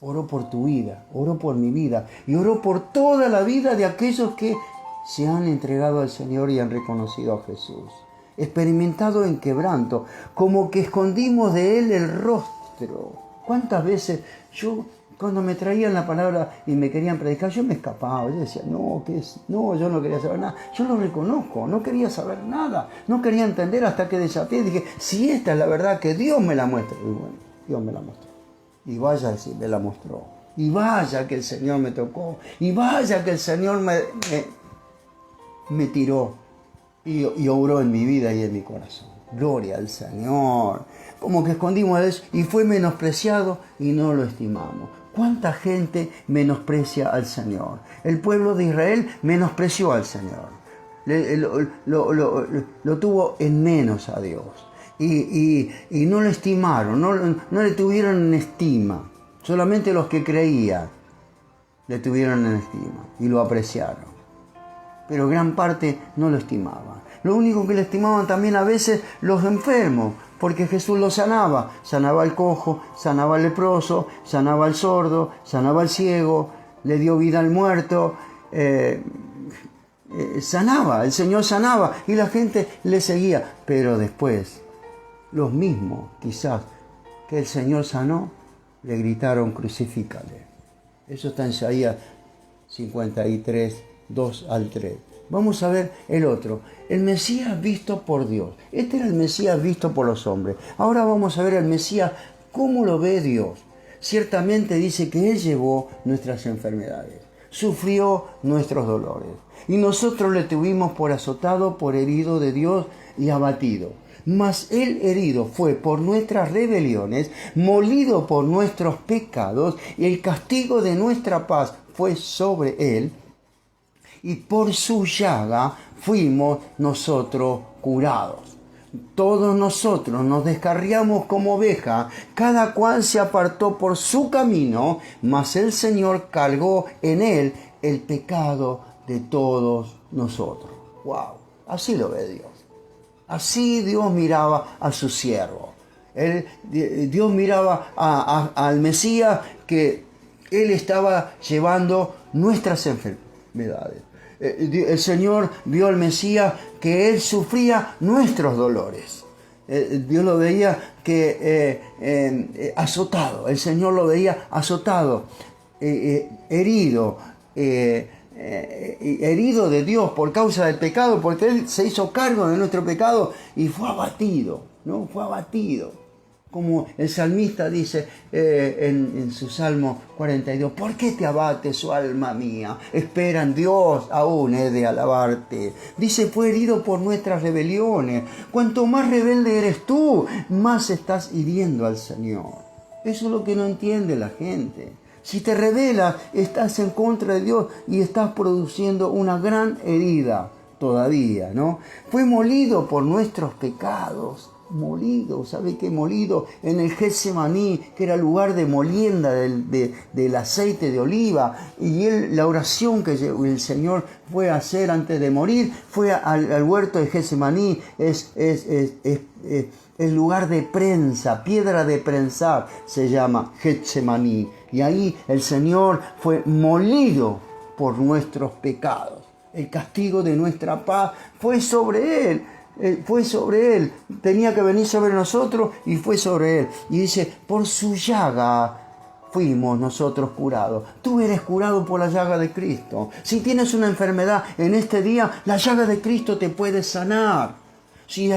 Speaker 1: Oró por tu vida, oró por mi vida y oró por toda la vida de aquellos que se han entregado al Señor y han reconocido a Jesús. Experimentado en quebranto, como que escondimos de Él el rostro. ¿Cuántas veces yo, cuando me traían la palabra y me querían predicar, yo me escapaba? Yo decía, no, ¿qué es? No, yo no quería saber nada. Yo lo reconozco, no quería saber nada. No quería entender hasta que desafié. Dije, si esta es la verdad, que Dios me la muestre. Y bueno, Dios me la mostró. Y vaya si me la mostró. Y vaya que el Señor me tocó. Y vaya que el Señor me tiró. Y obró en mi vida y en mi corazón. Gloria al Señor. Como que escondimos eso y fue menospreciado y no lo estimamos. ¿Cuánta gente menosprecia al Señor? El pueblo de Israel menospreció al Señor. Lo tuvo en menos a Dios. Y no lo estimaron, no le tuvieron en estima. Solamente los que creían le tuvieron en estima y lo apreciaron. Pero gran parte no lo estimaban. Lo único que le estimaban también a veces los enfermos, porque Jesús los sanaba. Sanaba al cojo, sanaba al leproso, sanaba al sordo, sanaba al ciego, le dio vida al muerto. Sanaba, el Señor sanaba y la gente le seguía. Pero después, los mismos, quizás, que el Señor sanó, le gritaron, crucifícale. Eso está en Isaías 53, 2 al 3. Vamos a ver el otro, el Mesías visto por Dios. Este era el Mesías visto por los hombres. Ahora vamos a ver el Mesías, cómo lo ve Dios. Ciertamente dice que Él llevó nuestras enfermedades, sufrió nuestros dolores. Y nosotros le tuvimos por azotado, por herido de Dios y abatido. Mas Él herido fue por nuestras rebeliones, molido por nuestros pecados, y el castigo de nuestra paz fue sobre Él. Y por su llaga fuimos nosotros curados. Todos nosotros nos descarriamos como oveja, cada cual se apartó por su camino, mas el Señor cargó en Él el pecado de todos nosotros. ¡Wow! Así lo ve Dios. Así Dios miraba a su siervo. Dios miraba al Mesías, que Él estaba llevando nuestras enfermedades. El Señor vio al Mesías que Él sufría nuestros dolores. Dios lo veía azotado. El Señor lo veía azotado, herido. Herido de Dios por causa del pecado, porque Él se hizo cargo de nuestro pecado y fue abatido, ¿no? Fue abatido. Como el salmista dice en su Salmo 42, ¿por qué te abates, oh alma mía? Espera en Dios, aún he de alabarte. Dice, fue herido por nuestras rebeliones. Cuanto más rebelde eres tú, más estás hiriendo al Señor. Eso es lo que no entiende la gente. Si te rebelas, estás en contra de Dios y estás produciendo una gran herida todavía, ¿no? Fue molido por nuestros pecados. Molido, ¿sabe qué? Molido en el Getsemaní, que era lugar de molienda del aceite de oliva. Y la oración que el Señor fue a hacer antes de morir fue al huerto de Getsemaní. Es lugar de prensa, piedra de prensar, se llama Getsemaní. Y ahí el Señor fue molido por nuestros pecados. El castigo de nuestra paz fue sobre Él. Fue sobre Él. Tenía que venir sobre nosotros y fue sobre Él. Y dice, por su llaga fuimos nosotros curados. Tú eres curado por la llaga de Cristo. Si tienes una enfermedad en este día, la llaga de Cristo te puede sanar. Si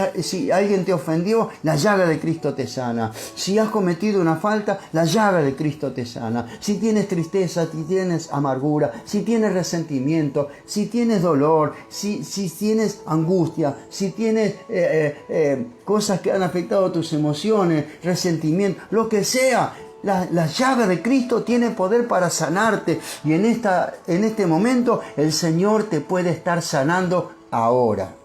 Speaker 1: alguien te ofendió, la llaga de Cristo te sana. Si has cometido una falta, la llaga de Cristo te sana. Si tienes tristeza, si tienes amargura, si tienes resentimiento, si tienes dolor, si tienes angustia, si tienes cosas que han afectado tus emociones, resentimiento, lo que sea, la llaga de Cristo tiene poder para sanarte. Y en este momento el Señor te puede estar sanando ahora.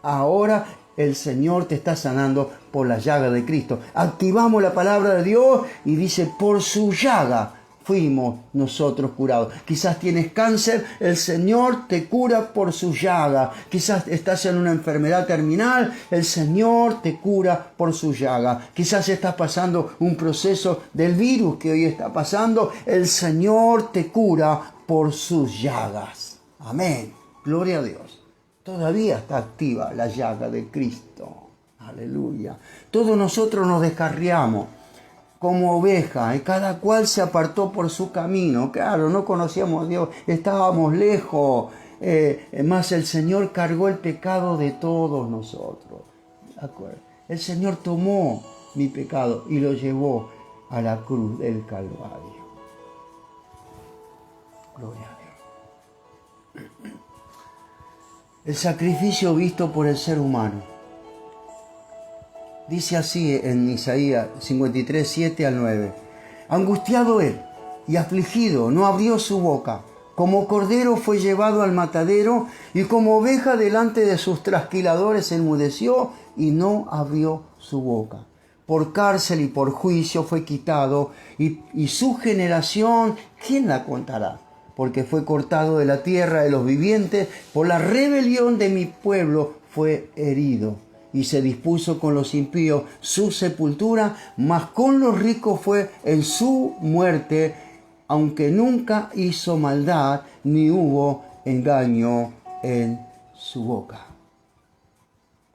Speaker 1: Ahora el Señor te está sanando por la llaga de Cristo. Activamos la palabra de Dios y dice, por su llaga fuimos nosotros curados. Quizás tienes cáncer, el Señor te cura por su llaga. Quizás estás en una enfermedad terminal, el Señor te cura por su llaga. Quizás estás pasando un proceso del virus que hoy está pasando, el Señor te cura por sus llagas. Amén. Gloria a Dios. Todavía está activa la llaga de Cristo. Aleluya. Todos nosotros nos descarriamos como ovejas y cada cual se apartó por su camino. Claro, no conocíamos a Dios, estábamos lejos. Más el Señor cargó el pecado de todos nosotros. El Señor tomó mi pecado y lo llevó a la cruz del Calvario. Gloria a Dios. El sacrificio visto por el ser humano. Dice así en Isaías 53, 7 al 9. Angustiado él y afligido, no abrió su boca. Como cordero fue llevado al matadero y como oveja delante de sus trasquiladores enmudeció y no abrió su boca. Por cárcel y por juicio fue quitado y su generación, ¿quién la contará? Porque fue cortado de la tierra de los vivientes, por la rebelión de mi pueblo fue herido. Y se dispuso con los impíos su sepultura, mas con los ricos fue en su muerte, aunque nunca hizo maldad, ni hubo engaño en su boca.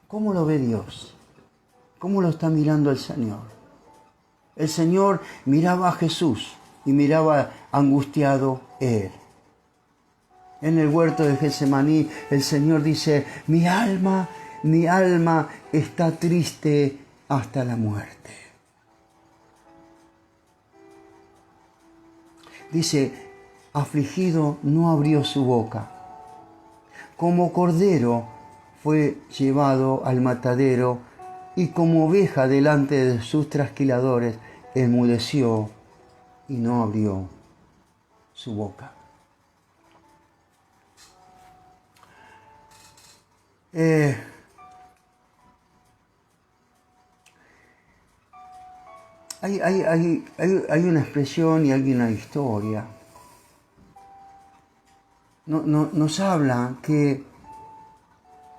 Speaker 1: ¿Cómo lo ve Dios? ¿Cómo lo está mirando el Señor? El Señor miraba a Jesús y miraba angustiado él. En el huerto de Getsemaní, el Señor dice, mi alma está triste hasta la muerte. Dice, afligido no abrió su boca. Como cordero fue llevado al matadero y como oveja delante de sus trasquiladores enmudeció y no abrió su boca. Hay una expresión y hay una historia. Nos habla que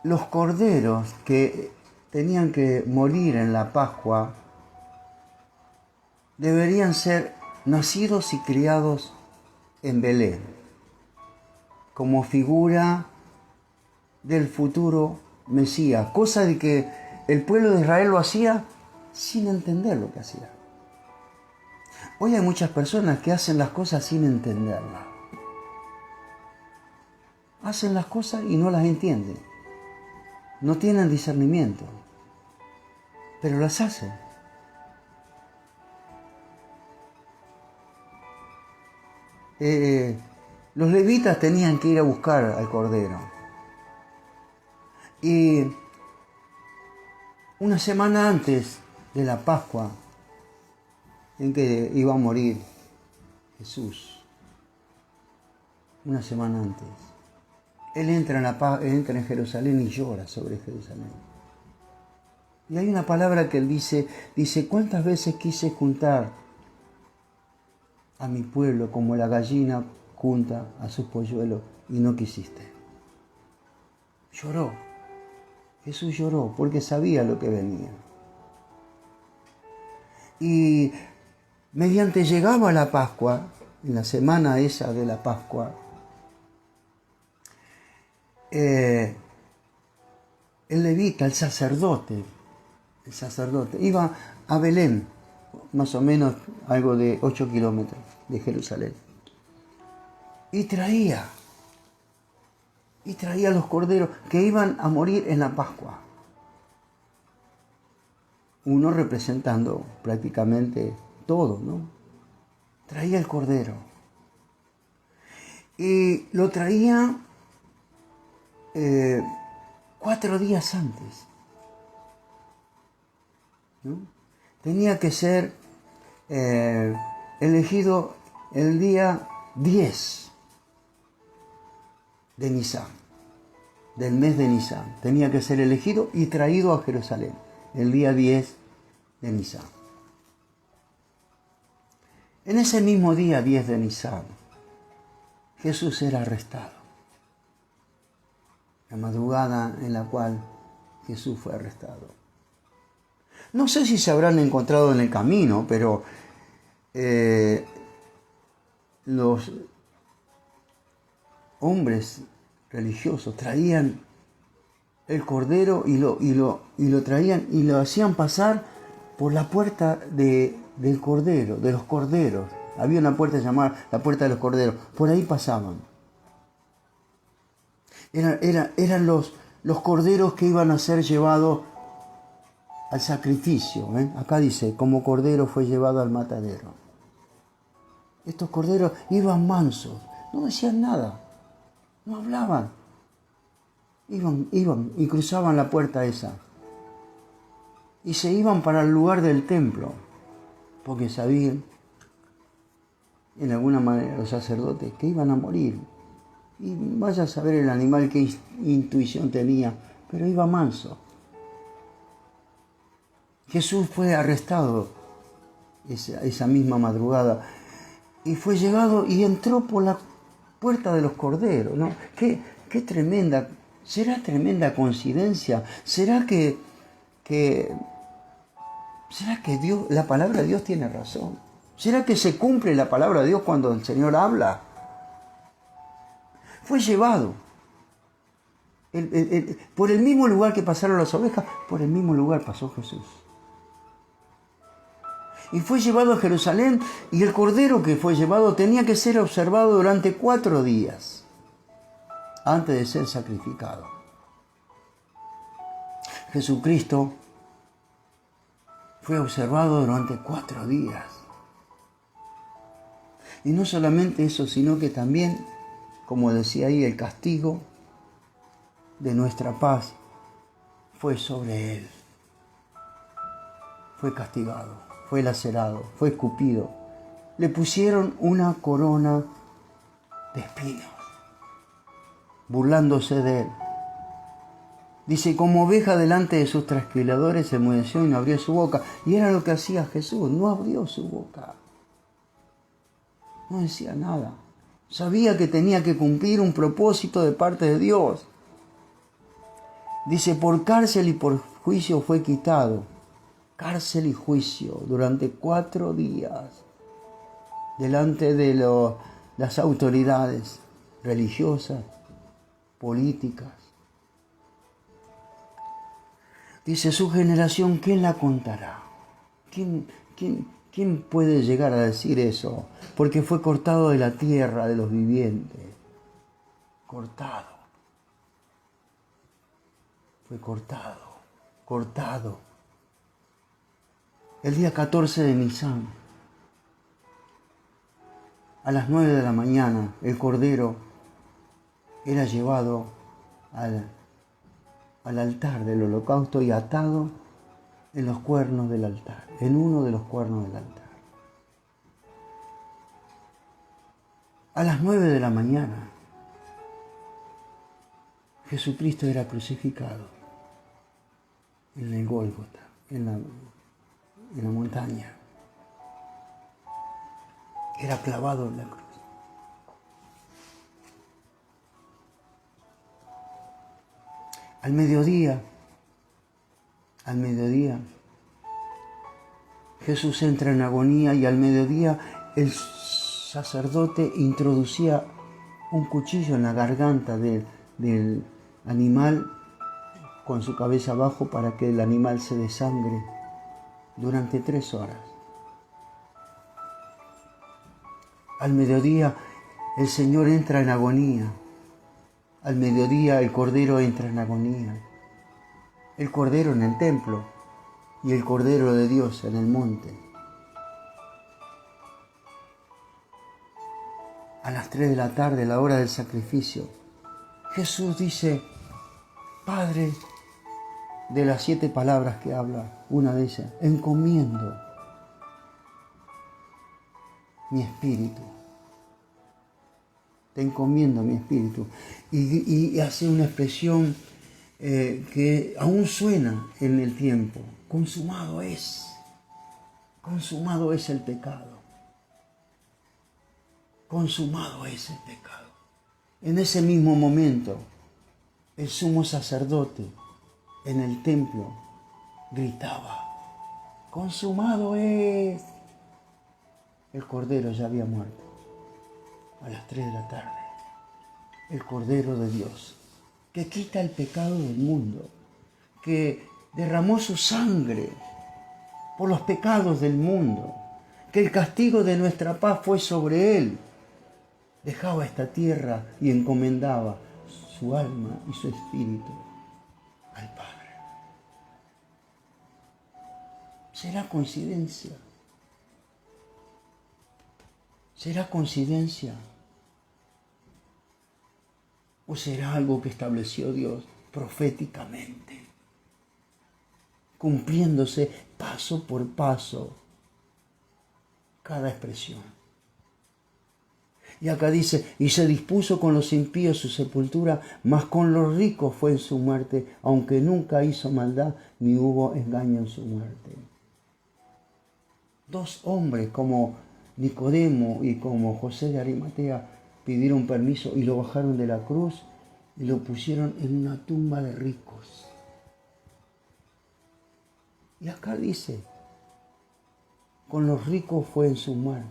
Speaker 1: los corderos que tenían que morir en la Pascua deberían ser nacidos y criados en Belén, como figura del futuro Mesías, cosa de que el pueblo de Israel lo hacía sin entender lo que hacía. Hoy hay muchas personas que hacen las cosas sin entenderlas. Hacen las cosas y no las entienden. No tienen discernimiento, pero las hacen. Los levitas tenían que ir a buscar al cordero. Y una semana antes de la Pascua, en que iba a morir Jesús, una semana antes, Él entra en Jerusalén y llora sobre Jerusalén. Y hay una palabra que Él dice, ¿cuántas veces quise juntar a mi pueblo como la gallina junta a sus polluelos y no quisiste? Lloró. Jesús lloró porque sabía lo que venía. Y mediante llegaba la Pascua, en la semana esa de la Pascua, el levita, el sacerdote, iba a Belén, más o menos algo de 8 kilómetros de Jerusalén, y traía los corderos que iban a morir en la Pascua. Uno representando prácticamente todo, ¿no? Traía el cordero. Y lo traía 4 días antes, ¿no? Tenía que ser elegido el día 10 de Nisan, del mes de Nisan. Tenía que ser elegido y traído a Jerusalén el día 10 de Nisan. En ese mismo día 10 de Nisan, Jesús era arrestado. La madrugada en la cual Jesús fue arrestado. No sé si se habrán encontrado en el camino, pero los hombres religiosos traían el cordero y lo traían y lo hacían pasar por la puerta del cordero, de los corderos. Había una puerta llamada la puerta de los corderos. Por ahí pasaban. Eran los corderos que iban a ser llevados al sacrificio. Acá dice, como cordero fue llevado al matadero. Estos corderos iban mansos, no decían nada, no hablaban. Iban y cruzaban la puerta esa. Y se iban para el lugar del templo, porque sabían, en alguna manera, los sacerdotes, que iban a morir. Y vaya a saber el animal qué intuición tenía, pero iba manso. Jesús fue arrestado esa misma madrugada y fue llegado y entró por la puerta de los corderos, ¿no? Qué tremenda, ¿será tremenda coincidencia? ¿Será que Dios, la palabra de Dios tiene razón? ¿Será que se cumple la palabra de Dios cuando el Señor habla? Fue llevado por el mismo lugar que pasaron las ovejas, por el mismo lugar pasó Jesús. Y fue llevado a Jerusalén, y el cordero que fue llevado tenía que ser observado durante 4 días antes de ser sacrificado. Jesucristo fue observado durante 4 días. Y no solamente eso, sino que también, como decía ahí, el castigo de nuestra paz fue sobre él. Fue castigado, fue lacerado, fue escupido. Le pusieron una corona de espinos, burlándose de él. Dice, como oveja delante de sus trasquiladores se enmudeció y no abrió su boca. Y era lo que hacía Jesús, no abrió su boca. No decía nada. Sabía que tenía que cumplir un propósito de parte de Dios. Dice, por cárcel y por juicio fue quitado. Cárcel y juicio durante 4 días delante de las autoridades religiosas, políticas. Dice, su generación, ¿quién la contará? ¿Quién puede llegar a decir eso? Porque fue cortado de la tierra de los vivientes. Cortado. Fue cortado. El día 14 de Nisan, a las 9 de la mañana, el cordero era llevado al altar del holocausto y atado en los cuernos del altar, en uno de los cuernos del altar. A las 9 de la mañana, Jesucristo era crucificado en el Gólgota, en la montaña. Era clavado en la cruz. Al mediodía, Jesús entra en agonía y al mediodía el sacerdote introducía un cuchillo en la garganta del animal con su cabeza abajo para que el animal se desangre durante 3 horas. Al mediodía el Señor entra en agonía. Al mediodía el Cordero entra en agonía. El Cordero en el templo y el Cordero de Dios en el monte. A las 3 de la tarde, la hora del sacrificio, Jesús dice, Padre, de las 7 palabras que habla, una de ellas, encomiendo mi espíritu. Te encomiendo mi espíritu. Y hace una expresión que aún suena en el tiempo. Consumado es el pecado. consumado es el pecado. En ese mismo momento, el sumo sacerdote en el templo gritaba, consumado es. El Cordero ya había muerto a las 3 de la tarde. El Cordero de Dios, que quita el pecado del mundo, que derramó su sangre por los pecados del mundo, que el castigo de nuestra paz fue sobre él. Dejaba esta tierra y encomendaba su alma y su espíritu al Padre. ¿Será coincidencia? ¿Será coincidencia? ¿O será algo que estableció Dios proféticamente, cumpliéndose paso por paso cada expresión? Y acá dice, y se dispuso con los impíos su sepultura, mas con los ricos fue en su muerte, aunque nunca hizo maldad, ni hubo engaño en su muerte. Dos hombres como Nicodemo y como José de Arimatea pidieron permiso y lo bajaron de la cruz y lo pusieron en una tumba de ricos. Y acá dice, con los ricos fue en su muerte.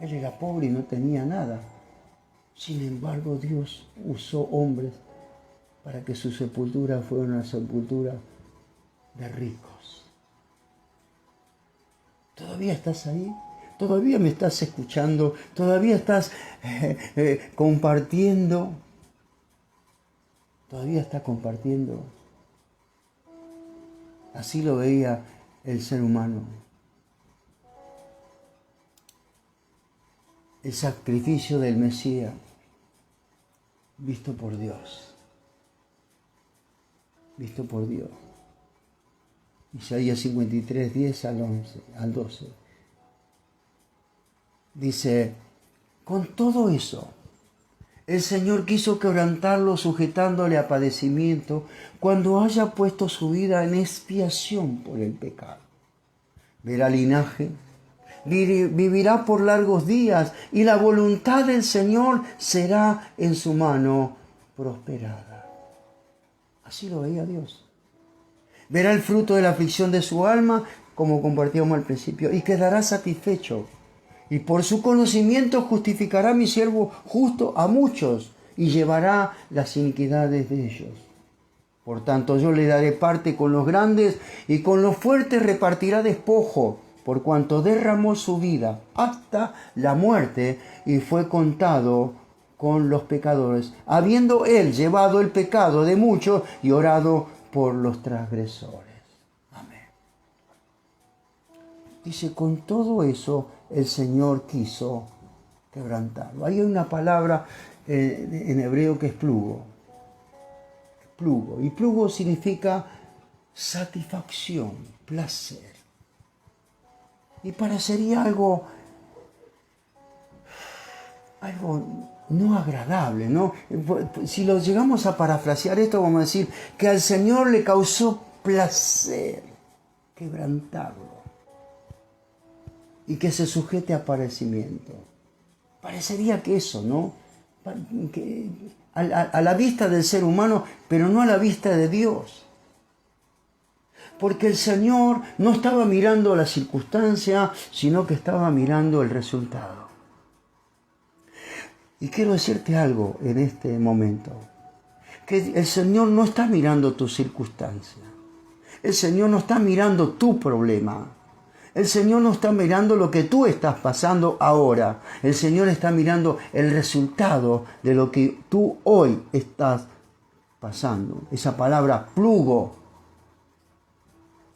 Speaker 1: Él era pobre y no tenía nada. Sin embargo, Dios usó hombres para que su sepultura fuera una sepultura de ricos. ¿Todavía estás ahí? ¿Todavía me estás escuchando? ¿Todavía estás compartiendo? ¿Todavía estás compartiendo? Así lo veía el ser humano. El sacrificio del Mesías visto por Dios. Visto por Dios. Isaías 53, 10 al 12. Dice, con todo eso, el Señor quiso quebrantarlo sujetándole a padecimiento cuando haya puesto su vida en expiación por el pecado. Verá linaje, vivirá por largos días y la voluntad del Señor será en su mano prosperada. Así lo veía Dios. Verá el fruto de la aflicción de su alma, como compartíamos al principio, y quedará satisfecho. Y por su conocimiento justificará mi siervo justo a muchos y llevará las iniquidades de ellos. Por tanto, yo le daré parte con los grandes y con los fuertes repartirá despojo, por cuanto derramó su vida hasta la muerte y fue contado con los pecadores, habiendo él llevado el pecado de muchos y orado por los transgresores. Amén. Dice, con todo eso el Señor quiso quebrantarlo. Hay una palabra en hebreo que es plugo. Plugo. Y plugo significa satisfacción, placer. Y parecería algo no agradable, ¿no? Si lo llegamos a parafrasear esto, vamos a decir que al Señor le causó placer quebrantarlo y que se sujete a padecimiento. Parecería que eso, ¿no? Que a la vista del ser humano, pero no a la vista de Dios. Porque el Señor no estaba mirando la circunstancia, sino que estaba mirando el resultado. Y quiero decirte algo en este momento, que el Señor no está mirando tu circunstancia. El Señor no está mirando tu problema. El Señor no está mirando lo que tú estás pasando ahora. El Señor está mirando el resultado de lo que tú hoy estás pasando. Esa palabra plugo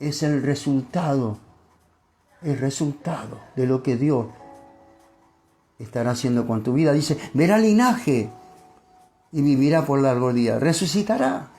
Speaker 1: es el resultado de lo que Dios estará haciendo con tu vida. Dice, verá linaje y vivirá por largos días. Resucitará.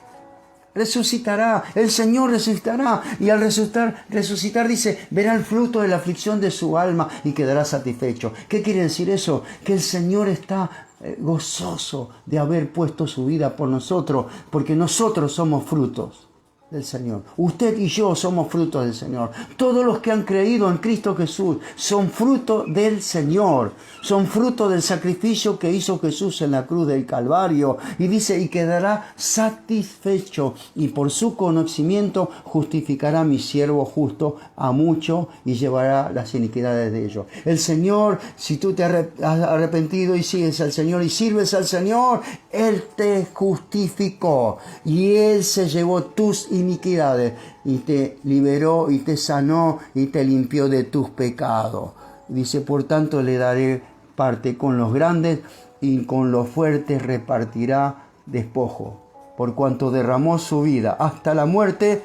Speaker 1: El Señor resucitará. Y al resucitar dice, verá el fruto de la aflicción de su alma y quedará satisfecho. ¿Qué quiere decir eso? Que el Señor está gozoso de haber puesto su vida por nosotros, porque nosotros somos frutos. del Señor. Usted y yo somos frutos del Señor. Todos los que han creído en Cristo Jesús son fruto del Señor. Son fruto del sacrificio que hizo Jesús en la cruz del Calvario. Y dice, y quedará satisfecho, y por su conocimiento justificará mi siervo justo a muchos y llevará las iniquidades de ellos. El Señor, si tú te has arrepentido y sigues al Señor y sirves al Señor, Él te justificó y Él se llevó tus iniquidades y te liberó y te sanó y te limpió de tus pecados. Dice, por tanto le daré parte con los grandes y con los fuertes repartirá despojo, por cuanto derramó su vida hasta la muerte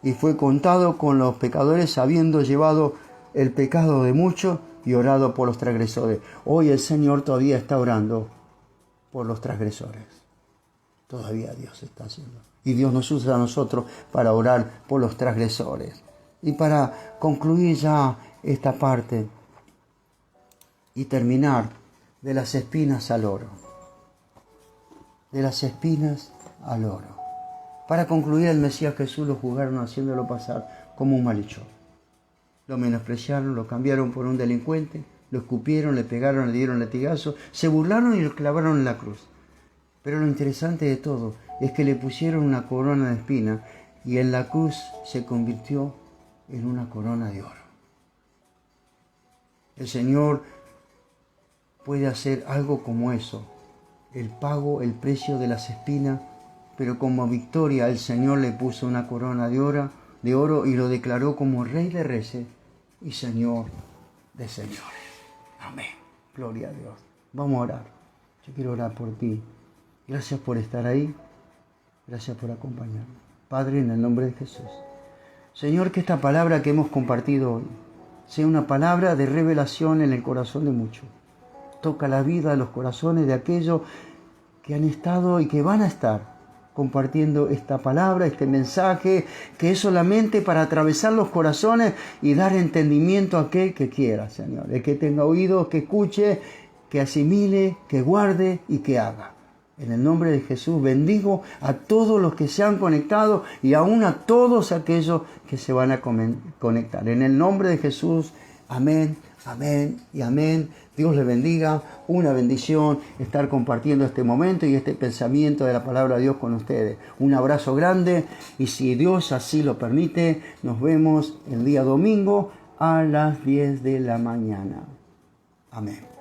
Speaker 1: y fue contado con los pecadores, habiendo llevado el pecado de muchos y orado por los transgresores. Hoy el Señor todavía está orando por los transgresores. Todavía Dios está haciendo. Y Dios nos usa a nosotros para orar por los transgresores. Y para concluir ya esta parte y terminar, de las espinas al oro. De las espinas al oro. Para concluir, el Mesías Jesús lo juzgaron haciéndolo pasar como un malhechor. Lo menospreciaron, lo cambiaron por un delincuente, lo escupieron, le pegaron, le dieron latigazos, se burlaron y lo clavaron en la cruz. Pero lo interesante de todo es que le pusieron una corona de espinas y en la cruz se convirtió en una corona de oro. El Señor puede hacer algo como eso, el pago, el precio de las espinas, pero como victoria el Señor le puso una corona de oro y lo declaró como Rey de Reyes y Señor de Señores. Amén. Gloria a Dios. Vamos a orar. Yo quiero orar por ti. Gracias por estar ahí. Gracias por acompañarme. Padre, en el nombre de Jesús. Señor, que esta palabra que hemos compartido hoy sea una palabra de revelación en el corazón de muchos. Toca la vida, los corazones de aquellos que han estado y que van a estar compartiendo esta palabra, este mensaje, que es solamente para atravesar los corazones y dar entendimiento a aquel que quiera, Señor. El que tenga oídos, que escuche, que asimile, que guarde y que haga. En el nombre de Jesús bendigo a todos los que se han conectado y aún a todos aquellos que se van a conectar. En el nombre de Jesús, amén, amén y amén. Dios les bendiga. Una bendición estar compartiendo este momento y este pensamiento de la palabra de Dios con ustedes. Un abrazo grande y si Dios así lo permite, nos vemos el día domingo a las 10 de la mañana. Amén.